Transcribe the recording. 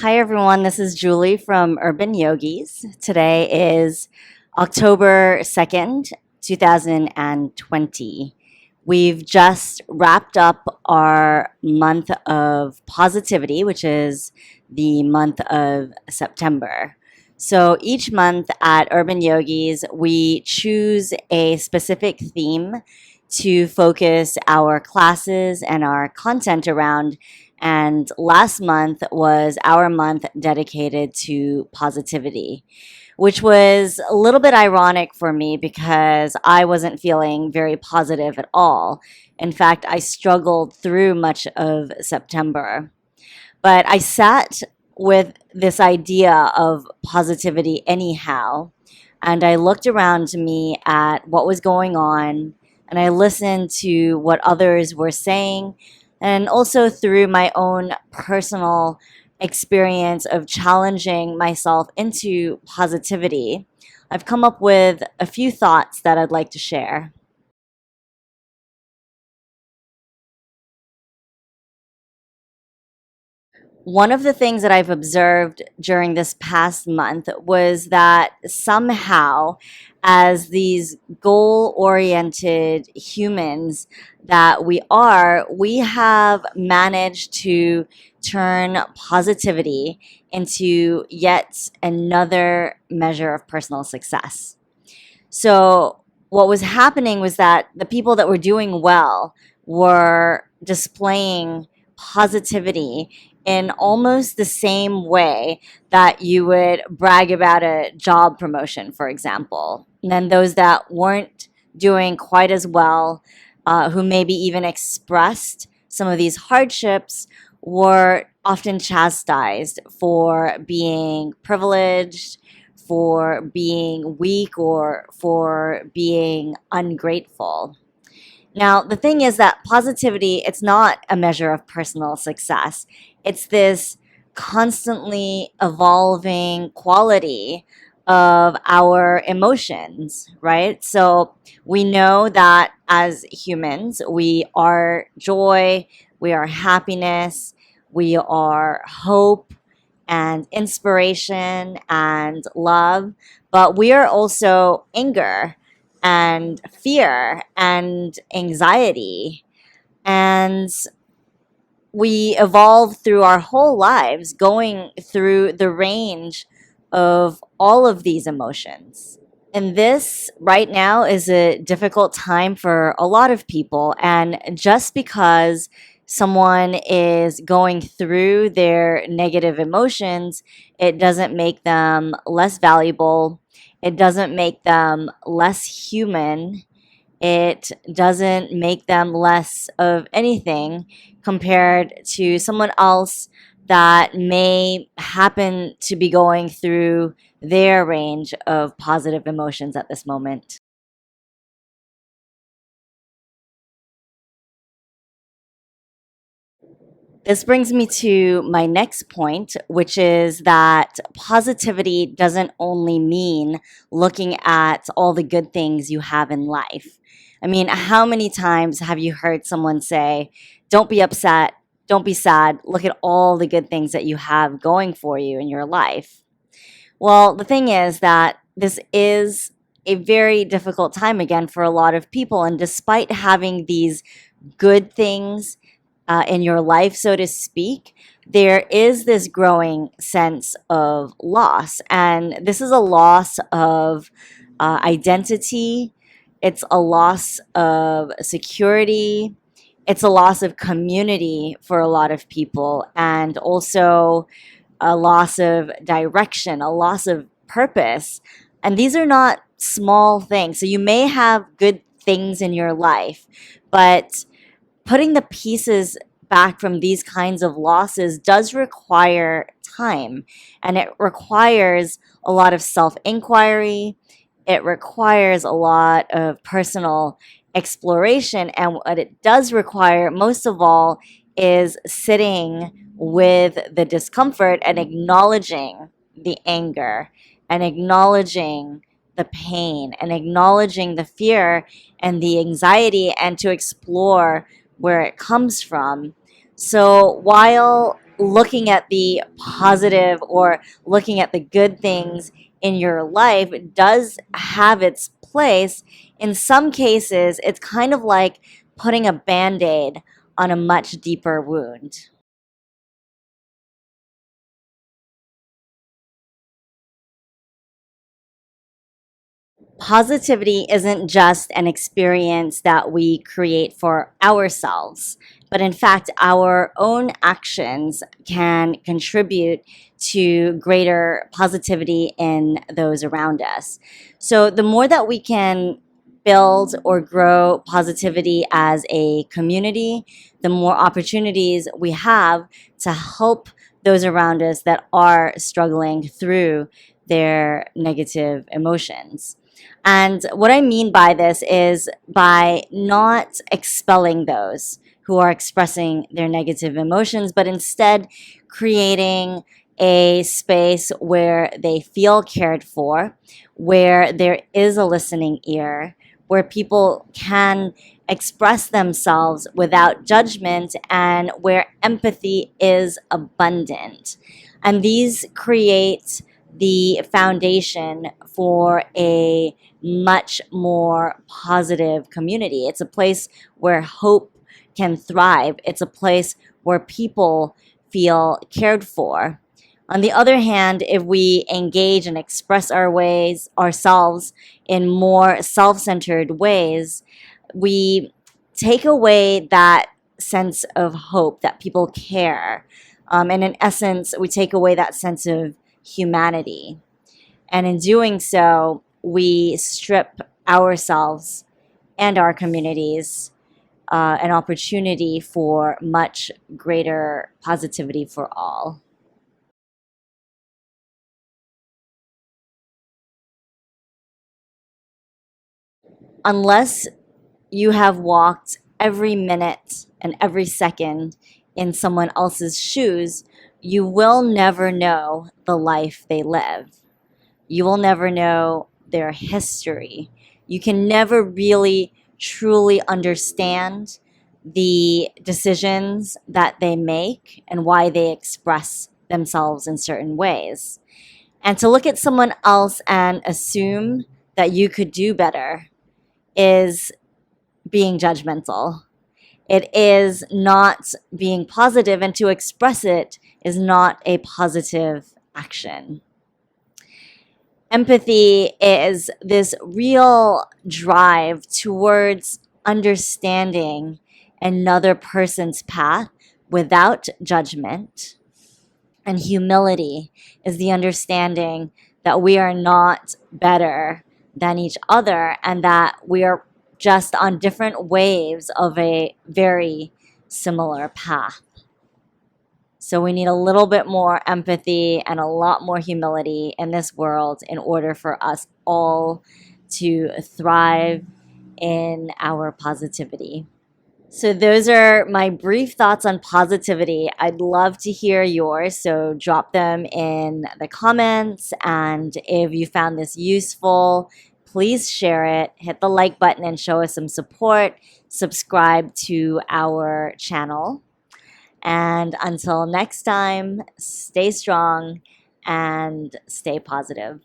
Hi, everyone. This is Julie from Urban Yogis. Today is October 2nd, 2020. We've just wrapped up our month of positivity, which is the month of September. So each month at Urban Yogis, we choose a specific theme to focus our classes and our content around, and last month was our month dedicated to positivity, which was a little bit ironic for me because I wasn't feeling very positive at all. In fact, I struggled through much of September. But I sat with this idea of positivity anyhow, and I looked around me at what was going on, and I listened to what others were saying, and also through my own personal experience of challenging myself into positivity, I've come up with a few thoughts that I'd like to share. One of the things that I've observed during this past month was that somehow, as these goal oriented humans that we have managed to turn positivity into yet another measure of personal success. So, what was happening was that the people that were doing well were displaying positivity in almost the same way that you would brag about a job promotion, for example. And then those that weren't doing quite as well, who maybe even expressed some of these hardships, were often chastised for being privileged, for being weak, or for being ungrateful. Now, the thing is that positivity, it's not a measure of personal success. It's this constantly evolving quality of our emotions, right? So we know that as humans, we are joy, we are happiness, we are hope and inspiration and love, but we are also anger and fear and anxiety. And we evolve through our whole lives going through the range of all of these emotions. And this right now is a difficult time for a lot of people. And just because someone is going through their negative emotions, it doesn't make them less valuable. It doesn't make them less human. It doesn't make them less of anything compared to someone else that may happen to be going through their range of positive emotions at this moment. This brings me to my next point, which is that positivity doesn't only mean looking at all the good things you have in life. I mean, how many times have you heard someone say, don't be upset, don't be sad, look at all the good things that you have going for you in your life? Well, the thing is that this is a very difficult time again for a lot of people. And despite having these good things in your life, so to speak, there is this growing sense of loss. And this is a loss of identity, it's a loss of security, it's a loss of community for a lot of people, and also a loss of direction, a loss of purpose. And these are not small things. So you may have good things in your life, but putting the pieces back from these kinds of losses does require time, and it requires a lot of self inquiry. It requires a lot of personal exploration. And what it does require, most of all, is sitting with the discomfort and acknowledging the anger and acknowledging the pain and acknowledging the fear and the anxiety, and to explore where it comes from. So while looking at the positive or looking at the good things in your life does have its place. In some cases, it's kind of like putting a band aid on a much deeper wound. Positivity isn't just an experience that we create for ourselves, but in fact, our own actions can contribute to greater positivity in those around us. So, the more that we can build or grow positivity as a community, the more opportunities we have to help those around us that are struggling through their negative emotions. And what I mean by this is by not expelling those who are expressing their negative emotions, but instead creating a space where they feel cared for, where there is a listening ear, where people can express themselves without judgment, and where empathy is abundant. And these create the foundation for a much more positive community. It's a place where hope can thrive. It's a place where people feel cared for. On the other hand, if we engage and express our ways ourselves in more self-centered ways, we take away that sense of hope that people care. And in essence, we take away that sense of humanity. And in doing so, we strip ourselves and our communities an opportunity for much greater positivity for all. Unless you have walked every minute and every second in someone else's shoes, you will never know the life they live. You will never know their history. You can never really truly understand the decisions that they make and why they express themselves in certain ways. And to look at someone else and assume that you could do better is being judgmental. It is not being positive, and to express it is not a positive action. Empathy is this real drive towards understanding another person's path without judgment. And humility is the understanding that we are not better than each other and that we are just on different waves of a very similar path. So we need a little bit more empathy and a lot more humility in this world in order for us all to thrive in our positivity. So those are my brief thoughts on positivity. I'd love to hear yours, so drop them in the comments. And if you found this useful, please share it, hit the like button and show us some support. Subscribe to our channel. And until next time, stay strong and stay positive.